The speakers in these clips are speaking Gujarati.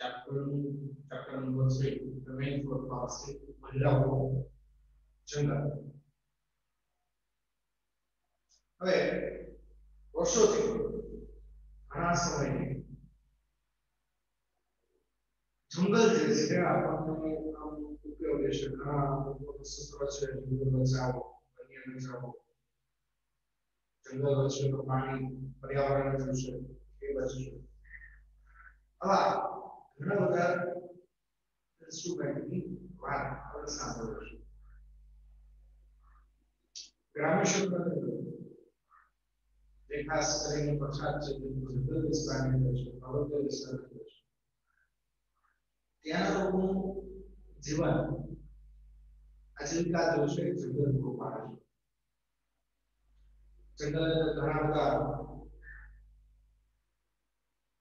Chapter number 3 the main four policy મહિલાઓ જંગલ. હવે વર્ષોથી ઘણા સમયથી જંગલ જે છે આપણને ઉપયોગી છે. ઘણા લોકોનું સૂત્ર છે જંગલ બચાવો, વન્ય બચાવો, જંગલ બચશે તો પાણી પર્યાવરણ બચશે, એ બચશે. આવા ઘણા બધા ઇન્સ્ટ્રુમેન્ટની વાત આપણે સાંભળીશું. ગ્રામ્ય ક્ષેત્રની જે ખાસ કરીને પછાત છે, જંગલ વિસ્તારની અંદર છે, પર્વતીય વિસ્તારની અંદર છે, ત્યાંના લોકોનું જીવન આજીવિકા જો છે જંગલ પૂરું પાડે છે. જંગલની અંદર ઘણા બધા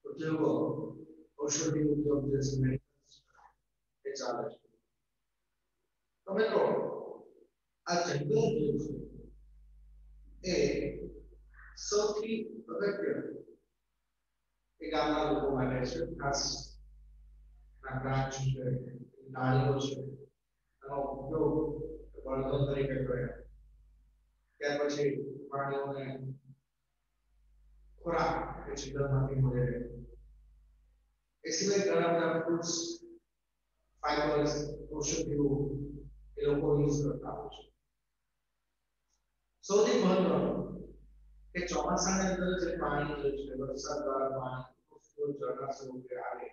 ઉદ્યોગો, ઔષધિ ઉદ્યોગ જે છે એ ચાલે છે. તો મિત્રો આ જંગલ જે છે એ સૌથી અગત્યનું એ ગામના લોકો માટે છે. ખાસ બ્રાન્ચ છે, ડાળીઓ છે, એનો ઉપયોગ બળતણ તરીકે કરે. ત્યાર પછી પ્રાણીઓને ખોરાક એ જંગલમાંથી મળે. એ સિવાય ઘણા બધા ફ્રૂટ્સ, ફાઈબર્સ, ઔષધિઓ એ લોકો યુઝ કરતા હોય છે. સૌથી મહત્વનું કે ચોમાસાની અંદર જે પાણી જે છે, વરસાદ દ્વારા પાણી ઝરણા સ્વરૂપે આવે,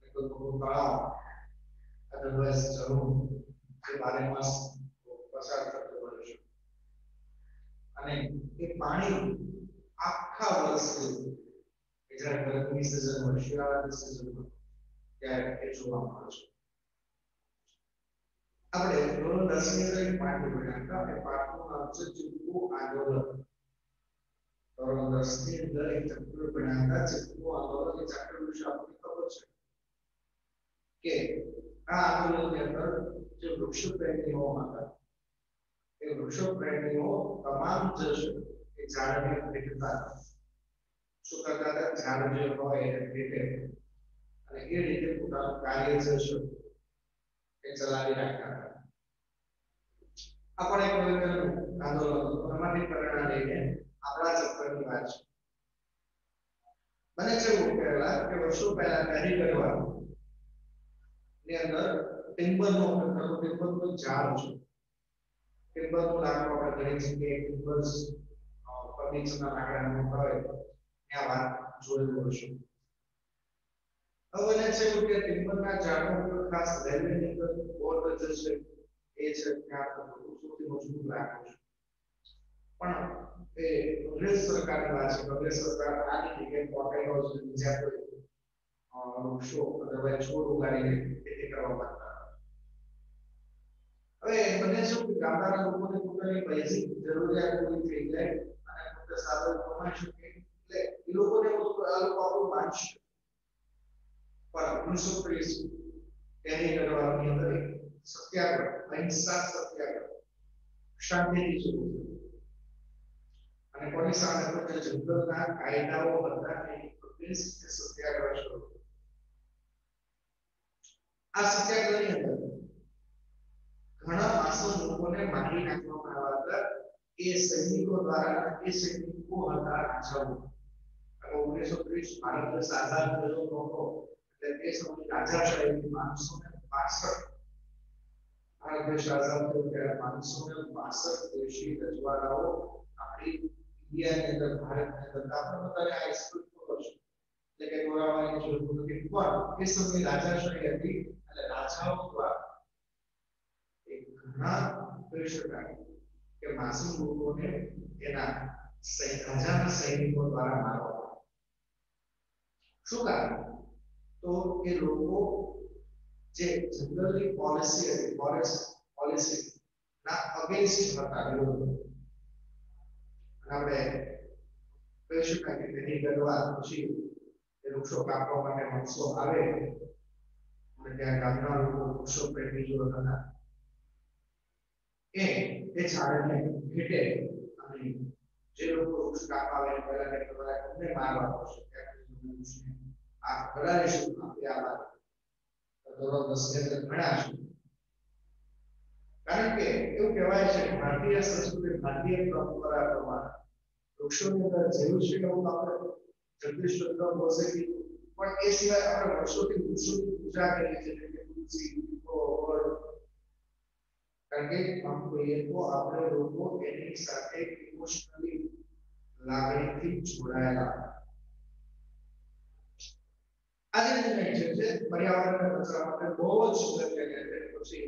કોઈ તળાવ અદરવાઇઝ ઝરણું જે બારે માસ પસાર થતો હોય છે, અને એ પાણી આખા વર્ષથી જ્યારે ગરમી સિઝન હોય, શિયાળાની સિઝન હોય ત્યારે એ જોવા મળે છે. આપણે ધોરણ 10 ની અંદર એક પાઠ ભણ્યા હતા. એ પાઠનું નામ છે ચીપકુ આંદોલન. ધોરણ 10 ની અંદર એક ચેપ્ટર ભણ્યા હતા, ચીપકુ આંદોલન. એ ચેપ્ટર વિશે આપણને ખબર છે કે આ આંદોલનની અંદર જે વૃક્ષ પ્રેમીઓ હતા, એ વૃક્ષ પ્રેમીઓ તમામ જે છે એ ઝાડને ભેટતા હતા. શું કરતા હતા? ઝાડ જે હોય એને ભેટે અને એ રીતે પોતાનું કાર્ય જે છે એ ચલાવી રાખતા હતા. આપણે એક આંદોલન એમાંથી પ્રેરણા લઈને આપણા ચક્કરની વાત છે. મને છે એવું કહેલા કે વર્ષો પહેલા પહેલી કરવા ની અંદર ટિમ્બરનો ટિમ્બરનું ઝાડ છે. ટિમ્બરનું લાકડું આપણે ઘણી જગ્યાએ ટિમ્બર્સ ફર્નિચરના લાકડાનું હોય ત્યાં વાત જોયેલું હશે. હવે મને છે એવું કે ટિમ્બરના ઝાડનો ઉપયોગ ખાસ રેલવેની અંદર બોર્ડ જે છે એ છે ત્યાં સૌથી મજબૂત લાકડું છે. પણ એ અંગ્રેજ સરકારની વાત છે. અંગ્રેજ સરકાર આ રીતે પોટેટો છે, બીજા કોઈ વૃક્ષો અથવા છોડ ઉગાડીને ખેતી કરવા માંગતા. હવે મને શું કે ગામડાના લોકોને પોતાની બેઝિક જરૂરિયાત પૂરી થઈ જાય અને પોતે સારું કમાઈ શકે, એટલે એ લોકોને આ લોકો આપણું માનશે. પણ 1930 તેની કરવાની અંદર સત્યાગ્રહ, અહિંસા સત્યાગ્રહ શાંતિથી શરૂ થયો. અને કોની સામે તો જે જંગલના કાયદાઓ હતા એની અગેન્સ્ટ સત્યાગ્રહ શરૂ થયો. આ સત્યાગ્રહની અંદર ઘણા માસૂમ લોકોને મારી નાખવામાં આવ્યા હતા. એ સૈનિકો દ્વારા. એ સૈનિકો હતા રાજાઓ. 1930 ભારત દેશ આઝાદ થયો હતો એટલે એ સમયે રાજાશાહી 562 ભારત દેશ આઝાદ થયો ત્યારે 562 દેશી રજવાડાઓ આપણી ઇન્ડિયાની અંદર, ભારતની અંદર આપણે બધાને આ એક્સપ્લેન ખબર છે, એટલે કે દોરાવાની જરૂર નથી. પણ એ સમયે રાજાશાહી હતી અને રાજાઓ દ્વારા ઘણા કરી શકાય કે માસૂમ લોકોને એના રાજાના સૈનિકો દ્વારા મારવામાં. શું કારણ? તો એ લોકો જે જંગલની પોલિસી હતી, ફોરેસ્ટ પોલિસી ના અગેન્સ્ટ હતા વિરોધ. આપણે કહી શકાય કે તેની ગરવા પછી એ વૃક્ષો કાપવા માટે નકશો આવે અને ત્યાં ગામના લોકો વૃક્ષો પ્રેમી જો હતા એ ઝાડને ભેટે અને જે લોકો વૃક્ષ કાપવા આવે પહેલા કે તમારે અમને મારવા પડશે, આ કરાવીશું આપણે આ વાત. ધોરણ 10 ની અંદર ભણ્યા છો કારણ કે એવું કહેવાય છે કે ભારતીય સંસ્કૃતિ ભારતીય પરંપરા પ્રમાણે વૃક્ષોની અંદર જેવું છે એવું આપણે જગદીશ ચંદ્ર બોસે કીધું પણ એ સિવાય આપણે વર્ષોથી વૃક્ષોની પૂજા કરીએ છીએ કે તુલસી કારણ કે આમ કહીએ તો આપણે લોકો એની સાથે ઇમોશનલી લાગણીથી જોડાયેલા આજે મૂવમેન્ટ છે પર્યાવરણને બચાવવા માટે બહુ જ સુંદર છે પછી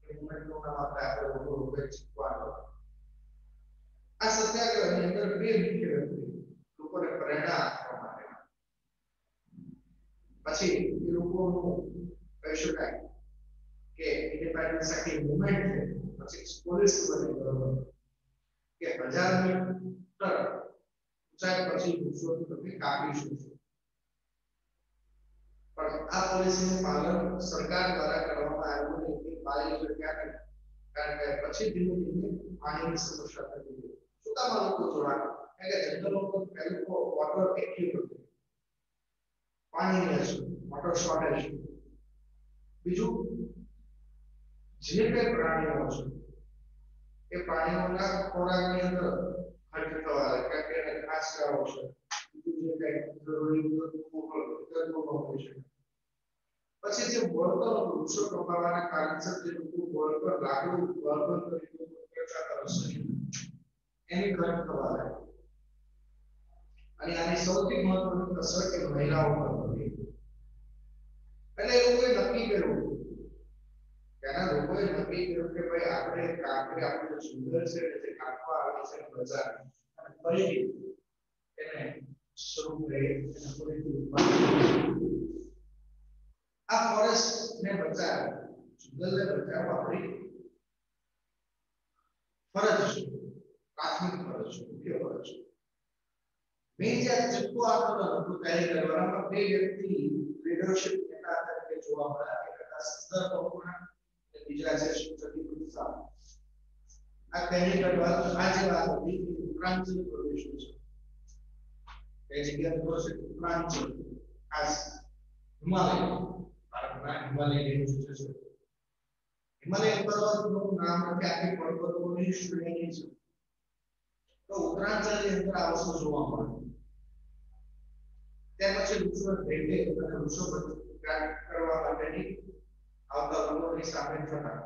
મૂવમેન્ટનું નામ આપણે રોકે શીખવાનો આ સત્યાગ્રહની અંદર બે મુખ્ય વ્યક્તિ લોકોને પ્રેરણા આપવા માટે પછી એ લોકોનું કહી શકાય કે ઇન્ડિપેન્ડન્સ આખી મૂવમેન્ટ છે પછી પોલીસ બની બરોબર કે 1000 મીટર ઊંચાઈ પછી વૃક્ષો તમે કાપીશું પણ આ પોલિસીનું પાલન સરકાર દ્વારા કરવામાં આવ્યું નથી પાલિકા સરકાર કારણ કે પછી ધીમે ધીમે પાણીની સમસ્યા થતી ગઈ શું કામ લોકો જોડાયા કારણ કે જંગલોમાં પહેલું તો વોટર એક્યુટ હતું પાણીની અછત વોટર શોર્ટેજ બીજું જે કઈ પ્રાણીઓ છે એ પ્રાણીઓના ખોરાકની અંદર ખર્ચ થવા લાગે કારણ કે એને ઘાસ ખાવો છે બીજું જે કઈ જરૂરી તત્વો હોય છે પછી જે બળતણ વૃક્ષો કપાવાના કારણસર જે લોકો બળતણ લાકડું બળતણ તરીકે કરતા હશે એની ઘટ થવા લાગે અને આની સૌથી મહત્વની અસર કે મહિલાઓ પર પડી એટલે એ લોકોએ નક્કી કર્યું ત્યાંના લોકોએ નક્કી કર્યું કે ભાઈ આપણે કાંકરી આપણું સુંદર છે જે કાપવા આવે છે બજાર અને ફરીથી એને શરૂ કરી એને ફરીથી આ ફોરેસ્ટ ને બચાવ જંગલને બચાવવા આપણી ફરજ છે પ્રાથમિક ફરજ છે મુખ્ય ફરજ છે મેં જે ચક્કો આંદોલન હતું તૈયારી કરવાના બે વ્યક્તિ લીડરશિપ નેતા તરીકે જોવા મળ્યા એક હતા સુંદર બપોરા અને બીજા છે સુચિત ગુપ્તા આ તૈયારી કરવા આજે વાત હતી ઉત્તરાંચલ પ્રદેશ છે એ જગ્યા પર છે ઉત્તરાંચલ ખાસ હિમાલય ભારતના હિમાલય રેન્જ છે હિમાલય પર્વતનું નામ કે આખી પર્વતોની શ્રેણી છે તો ઉત્તરાંચલની અંદર આ વસ્તુ જોવા મળે ત્યાર પછી વૃક્ષો ભેટે અને વૃક્ષો કરવા માટેની આવતા લોકોની સામે થતા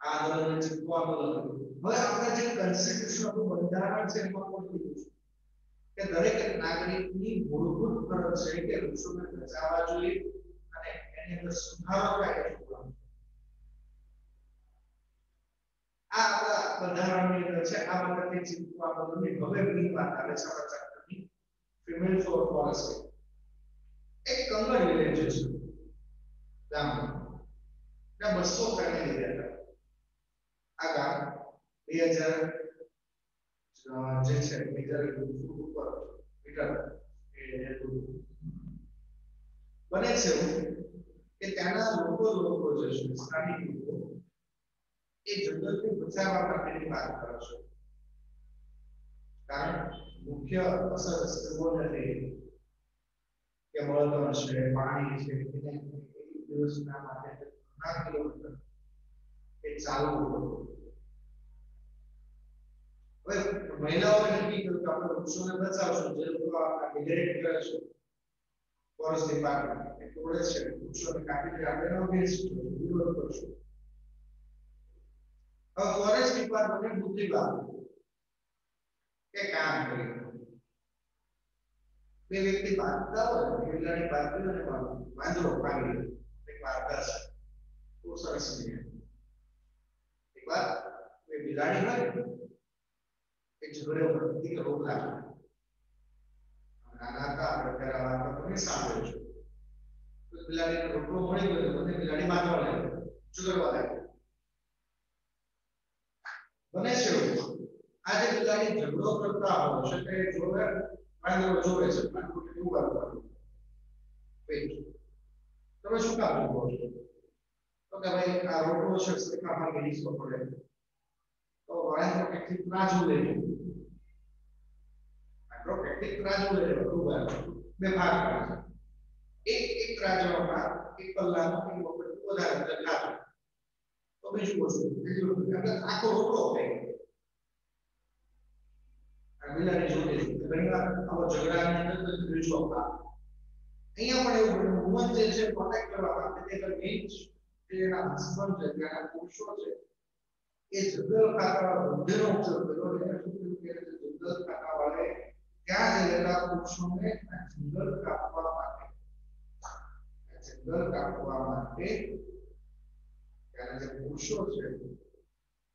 આ આંદોલન ચિત્તો આંદોલન હવે આપણે જે કોન્સ્ટિટ્યુશનનું બંધારણ છે એમાં પણ કીધું છે કે દરેક નાગરિકની મૂળભૂત ફરજ છે કે વૃક્ષોને બચાવવા જોઈએ અને એની અંદર સુધારો થાય આ આપણા બંધારણની અંદર છે આ વખતે ચિત્તો આંદોલનની હવે બીજી વાત આવે છે આપણા ચેપ્ટરની ફિમેલ ફોર ફોરેસ્ટ એક કંગર વિલેજ છે ગામ ત્યાં 200 ફેમિલી રહેતા આ ગામ 2000 જે છે મીટર ઉપર મીટર એ બને છે કે ત્યાંના લોકો જે છે સ્થાનિક લોકો એ જંગલને બચાવવા માટેની વાત કરે છે કારણ મુખ્ય અસર સ્ત્રીઓને થઈ કે બળતણ છે પાણી છે એને એક દિવસના માટે ઘણા કિલોમીટર એ ચાલવું પડે હવે મહિલાઓએ નક્કી કર્યું કે આપણે વૃક્ષોને બચાવશું જે લોકો આ ડિગ્રેડ કરે છે ફોરેસ્ટ ડિપાર્ટમેન્ટ એ તોડે છે વૃક્ષોને કાપીને આપણે ન બેસીશું વિરોધ કરશું હવે ફોરેસ્ટ ડિપાર્ટમેન્ટે બુદ્ધિ લાવી કે કામ કરી બે વ્યક્તિ ભાગતા હોય બિલાડી ભાગતી હોય વાંદરો ભાગી એક વાર્તા છે બહુ સરસ છે એક વાર બે બિલાડી હોય એક ઝઘડે પડતી કે રોગ લાગે નાના હતા આપણે ત્યારે વાર્તા તમે સાંભળ્યો છો તો બિલાડીને રોટલો મળી ગયો તો બિલાડી બાંધવા લાગી ઝઘડવા લાગી બને છે આજે બિલાડી ઝઘડો કરતા હોય છે કે જોવે વાંદરો જોવે છે વાંદરો કેવું વાંદરો વેઇટ તમે શું કામ કહો છો તો કે ભાઈ આ રોટલો છે સરખામાં ગીરીસો પડે તો વાંદરો કેટલી ત્રાજુ લે વાંદરો કેટલી ત્રાજુ લે બે ભાગ કરે એક રાજ્યમાં એક કલાકનો એક વખત વધારે ખાતો તો બીજું વસ્તુ એટલે આખો રોટલો થાય આ બિલાડી જોડે ઘણી વાર આવો ઝઘડાની અંદર બીજો ભાગ અહીંયા પણ એવું વુમન જે છે પ્રોટેક્ટ કરવા માટે તે મેઇન જે એના હસબન્ડ છે ત્યાંના પુરુષો છે એ જંગલ કાપવા બુદ્ધિનો ઉપયોગ કર્યો એને શું કહ્યું કે જંગલ કાપવા વાળે ત્યાં રહેલા પુરુષોને જંગલ કાપવા માટે ત્યારે જે પુરુષો છે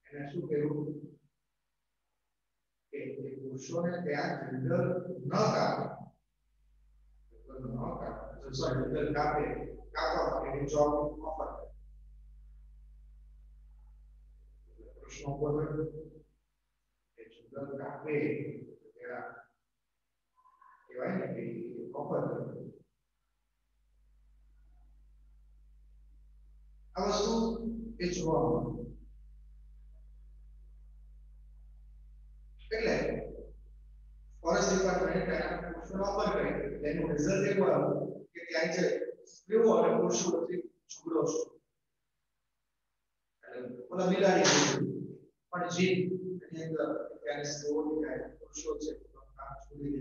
એને શું કહ્યું કે પુરુષોને ત્યાં જંગલ ન કાપે જંગલ કાપવા માટેની જોબ ઓફર પ્રશ્નો બોલે કે જંગલ કાપે કહેવાય ને કે ઓફર આ વસ્તુ એ જોવા મળે એટલે ફોરેસ્ટ ડિપાર્ટમેન્ટ તેના પુરુષોને ઓફર કરી એનું રિઝલ્ટ એવું આવ્યું કે ત્યાં જે સ્ત્રીઓ અને પુરુષો વચ્ચે ઝઘડો છે એટલે ઓલા બિલાડી પણ જીત એની અંદર ત્યારે સ્ત્રીઓ અને પુરુષો છે કામ છોડી દે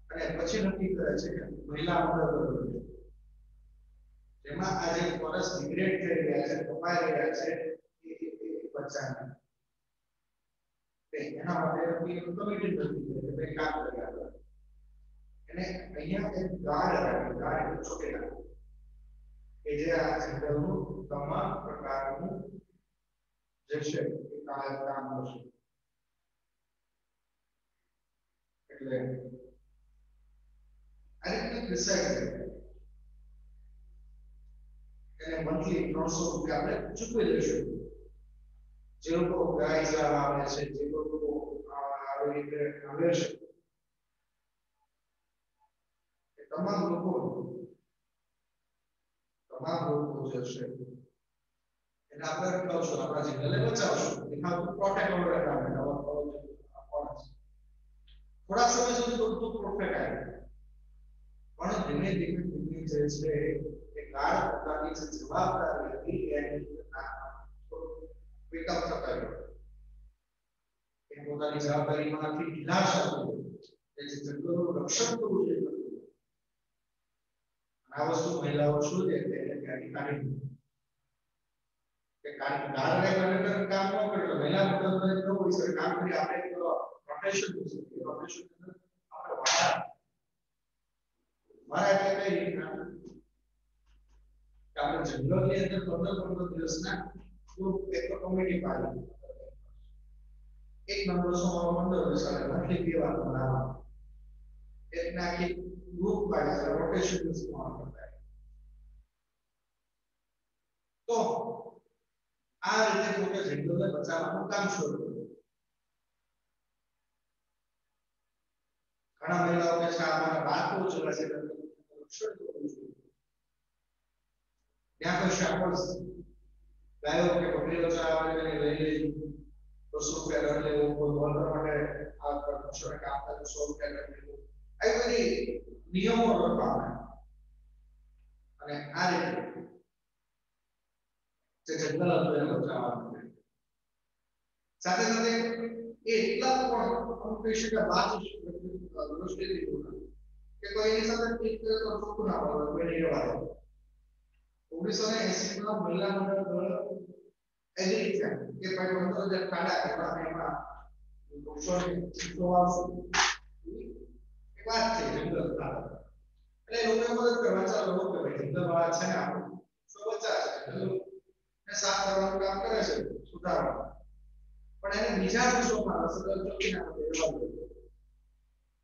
અને પછી નક્કી કરે છે કે મહિલા મંડળ જેમાં આજે ફોરેસ્ટ ડિગ્રેડ થઈ રહ્યા છે કપાઈ રહ્યા છે એ બચાને એના માટે કમિટી નથી કે કામ કર્યા એને અહીંયા એક ગાર્ડ છોકેલા કે જે આ જંગલનું તમામ પ્રકારનું જે છે એ કામ કરશે એટલે આ રીતે ડિસાઈડ એને મંથલી 300 રૂપિયા આપણે ચૂકવી દઈશું જે લોકો ગાય ચારવા આવે છે જે લોકો આવી રીતે આવે છે તમામ લોકો જે છે એને આપણે રખાવશું આપણા જંગલને બચાવશું એના પ્રોટેક્ટ ઓર્ડર આવે થોડા સમય સુધી બધું પરફેક્ટ આવે પણ ધીમે ધીમે જે છે એ ગાઢ પોતાની જે જવાબદારી હતી એની વિકલ્પ થતા ગયો એ પોતાની જવાબદારીમાંથી નિરાશ થયો એ જે જંગલનું રક્ષણ કરવું છે આ વસ્તુ મહિલાઓ શું છે તેને ત્યાંની કાઢી કે ગાર્ડને કલેક્ટર કામ ન કરે મહિલા મદદ ન હોય છે કામ કરી આપણે પ્રોટેક્શન છે પ્રોટેક્શન આપણે મારા એટલે કઈ રીતના કે આપણે જંગલની અંદર 15 દિવસના ગ્રુપ એક કમિટી પાડી એક નંબર સો મંડળ વિચારે મંથલી દેવા બનાવવા એક નાખી ગ્રુપ પાડી રોટેશન માં કરતા તો આ રીતે પોતે જંગલને બચાવવાનું કામ શરૂ કર્યું ઘણા મહિલાઓ કે છે અમારા બાળકો જોવા છે રક્ષણ કરવું જોઈએ ત્યાં કોઈ શાપર્સ ગાયો કે બકરીઓ ચરાવવાને લઈ લઈ 200 રૂપિયા દર લેવો કોઈ વોલર માટે આ પક્ષોને કામ કરે 100 રૂપિયા દર લેવો આ બધી નિયમો લખવામાં અને આ રીતે જે જંગલ હતું એને બચાવવાનું સાથે સાથે એટલા પણ અનુપેક્ષિત વાત દૃષ્ટિથી કે કોઈ એની સાથે ઠીક કરે તો ચોખ્ખું ના પડે કોઈ નહીં રહેવા દે 1980 માં મહિલા મંડળ દ્વારા એગ્રી થયા કે ભાઈ 15000 કાઢા એમાં એમાં પુરુષોને જોવાનું એક વાત છે જંગલ એટલે લોકો મદદ કરવા ચાલો લોકો કે ભાઈ જંગલ વાળા છે ને આપણું સો બચા છે ને સાફ કરવાનું કામ કરે છે સુધારવાનું પણ એને બીજા દેશોમાં સતત ચોકી ના પડે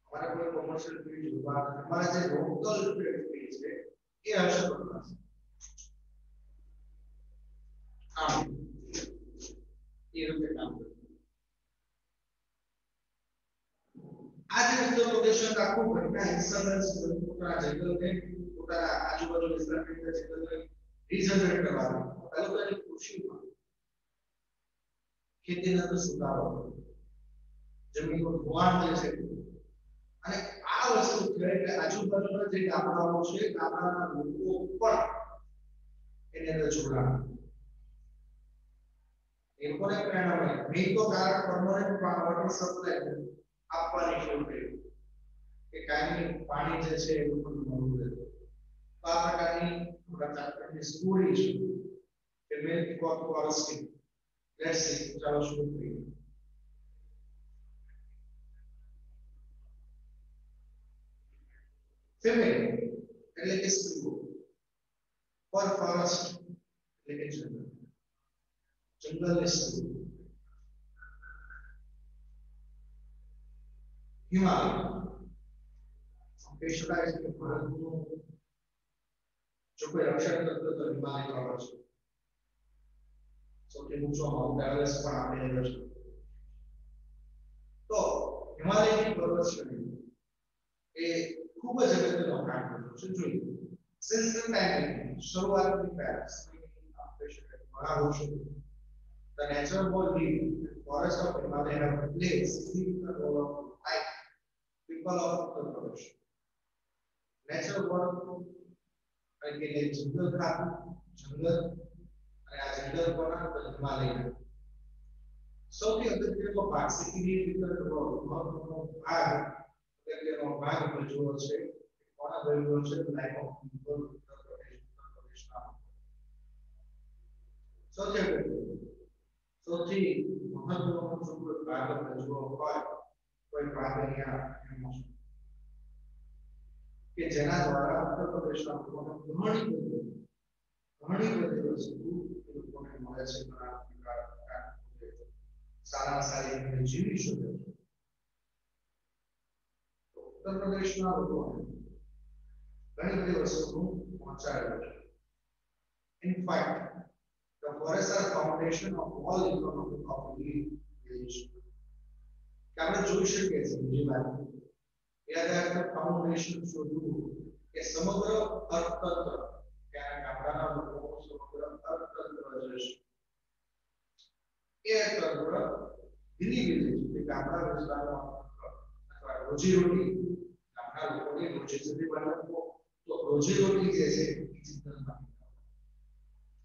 અમારે કોઈ કોમર્શિયલ ફીલ્ડ જોવા અમારા જે લોકલ ફીલ્ડ છે એ હશે બનશે એ રીતે કામ કરે આ જે ઉત્તર પ્રદેશના આખું ઘટના ઇન્સ્યોરન્સ પોતાના જંગલને પોતાના આજુબાજુ વિસ્તારની જંગલને રિજનરેટ કરવાનું પહેલો તો એની કૃષિમાં ખેતીના તો સુધારો જમીનનું ધોવાણ જે છે અને આ વસ્તુ છે કે આજુબાજુના જે ગામડાઓ છે ગામડાના લોકો પણ એની અંદર જોડાણ એ લોકોને પ્રેરણા મળે. મેં તો કારણ પરમાનન્ટ વોટર સપ્લાય આપવાની શરૂ કરી કે કાયમી પાણી જે છે એ લોકોને મળવું રહે. તો આ પ્રકારની આપણા સ્ટોરી છે કે મેં ફોર ફોરેસ્ટિંગ લેટ્સ સી ચાલો શરૂ કરીએ. ફિમેલ એટલે કે સ્ત્રીઓ, ફોર ફોરેસ્ટ એટલે કે જંગલ, જંગલની સ્ત્રીઓ. હિમાલય પેશવાય છે ભારતનું જો કોઈ રક્ષણ કરતો તો હિમાલય પર્વત છે. સૌથી ઊંચો માઉન્ટ એવરેસ્ટ પણ આપણે એવરેસ્ટ. તો હિમાલયની પર્વત શ્રેણી એ ખૂબ જ અગત્યનો ભાગ ભજવ્યો છે. જોઈએ સિન્સ ધ ટાઈમ શરૂઆતની પહેલા ઘણા વર્ષો the natural world lead forest of Himalaya have played significant role of life people of Uttar Pradesh. Natural world એટલે કે જંગલ ખાતું જંગલ અને આ જંગલ કોના તો હિમાલય. સૌથી અગત્યનો ભાગ સિગ્નિફિકન્ટ રોલ મહત્વનો ભાગ અગત્યનો ભાગ ભજવ્યો છે કોના ભજવ્યો છે લાઈફ ઓફ પીપલ ઉત્તર પ્રદેશના. સૌથી મહત્વનો જો કોઈ ભાગ ભજવ્યો હોય કોઈ ભાગ અહીંયા કે જેના દ્વારા ઉત્તર પ્રદેશના લોકોને ઘણી બધી વસ્તુ એ લોકોને મળે છે. સારા સારી રીતે જીવી શકે છે. ઉત્તર પ્રદેશના લોકોને ઘણી બધી વસ્તુનું પહોંચાડેલું છે. In fact, the forests are foundation of all economic of the village. કે આપણે જોઈ શકીએ છીએ બીજી વાત યાદ ફાઉન્ડેશન શોધવું કે સમગ્ર અર્થતંત્ર ત્યાં ગામડાના લોકો સમગ્ર અર્થતંત્ર જે છે એ તંત્ર ધીરે ધીરે જે ગામડા વિસ્તારમાં અથવા રોજીરોટી ગામડા લોકોની રોજીરોટી બનાવવો તો રોજીરોટી જે છે એ જંગલમાં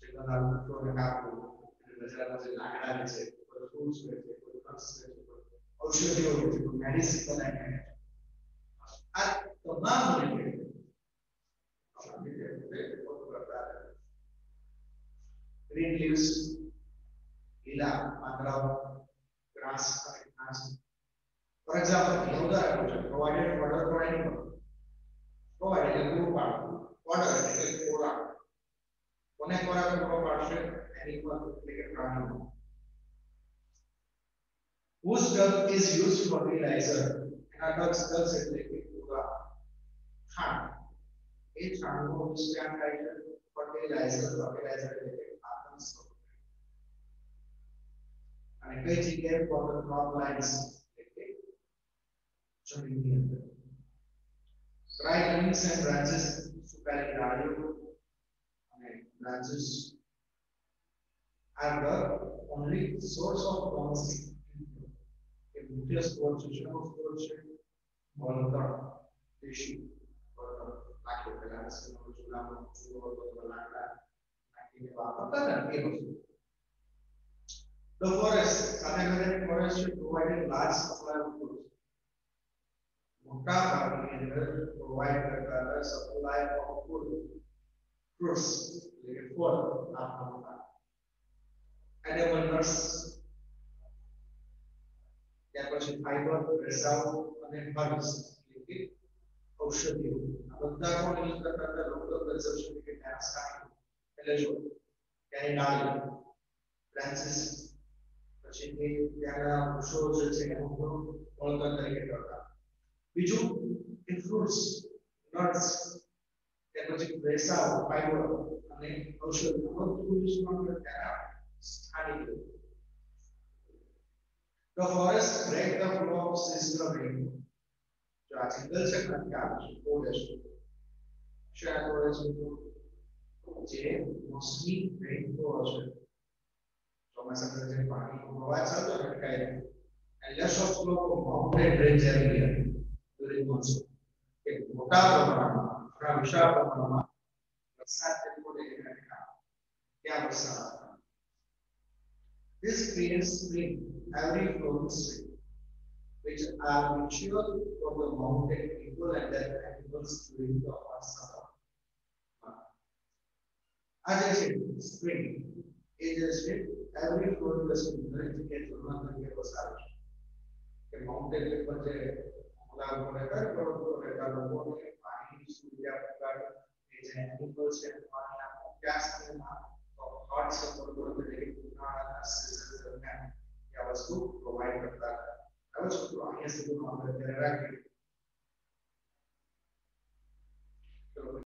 જંગલના લોકોને કાપવું બજારમાં જે લાકડા છે કોઈ ફ્રૂટ્સ છે કોઈ ફળસ છે ઔષધિઓ છે કોઈ મેડિસિન બનાવીને આ તમામ રીતે green leaves લીલા પાંદડાઓ grass અને ઘાસ. For example, ઉદાહરણ છે provided fodder for animal. Provide એટલે પૂરું પાડવું, fodder એટલે ખોરાક. કોને ખોરાક પૂરો પાડશે? Animal એટલે કે પ્રાણીઓ. Whose dung is used for fertilizer? એના ડગ્સ એટલે કે ખાંડ. એ ખાંડનો યુઝ ક્યાં થાય છે? ફર્ટિલાઇઝર એટલે કે ખાતર સ્વરૂપે. અને કઈ જગ્યાએ ફોર ધ ક્રોપ લાઇન્સ એટલે કે જમીનની અંદર. Dry leaves and branches સુકાયેલી ડાળીઓ અને branches are the only source of domestic income. કે મુખ્ય સ્ત્રોત છે શેનો સ્ત્રોત છે? બળતણ દેશી નાખ્યો પેલા ચૂલામાં ચૂલો હતો લાકડા નાખીને વાપરતા ને એ વસ્તુ. The forest સાથે સાથે forest provided large supply of fruits. મોટા ભાગની અંદર પ્રોવાઈડ કરતા હતા સપ્લાય ઓફ ફ્રૂટ્સ એટલે કે ફળ આપતા. એડિબલ નટ્સ ત્યાર પછી ફાઈબર રેસાઓ અને હર્બ્સ એટલે કે ઔષધિઓ આ બધા કોણ યુઝ કરતા હતા? લોકલ કન્ઝમ્પશન કે ત્યાં સ્ટાર્ટિંગ એટલે જો ત્યાંની ડાળી બ્રાન્ચીસ પછી એ ત્યાંના વૃક્ષો જે છે એનો ઉપયોગ વળતર તરીકે કરતા. બીજું એ ફ્રૂટ્સ નટ્સ ત્યાર પછી રેસાઓ ફાઈબર અને ઔષધિઓ બધું યુઝ કરતા ત્યાં સ્થાનિક. The forest break the flow of seasonal rain. जो आज जंगल से करके आप बोले शायद बोले जे मौसमी रेन को है ચોમાસા દરમિયાન પાણીનો પ્રવાહ ચાલતો અટકાય and less of flow of mountain range area. તો અંગ્રેજીમાં છે કે મોટા પ્રમાણમાં ઘણા વિશાળ પ્રમાણમાં વરસાદ જેટલો દેખાય ત્યાં વરસાદ This creates spring, every flowing stream, which are ritual for the mountain people and their animals during the hot summer. As I said, spring is a state, every flowing stream, very જગ્યાએ તરીકે વરસાદ કે mountain ઉપર જે મોટા પડે પર્વતો રહેતા લોકોને પાણીની સુવિધા પુગાડે એ જે એનિમલ્સ છે પાણી આપો ત્યાં સુધીમાં hot summer તરીકે ઉનાળાના સીઝન દરમિયાન આ વસ્તુ પ્રોવાઈડ કરતા હતા. હવે શું અહીંયા સુધીમાં આપણે ધ્યાન રાખીએ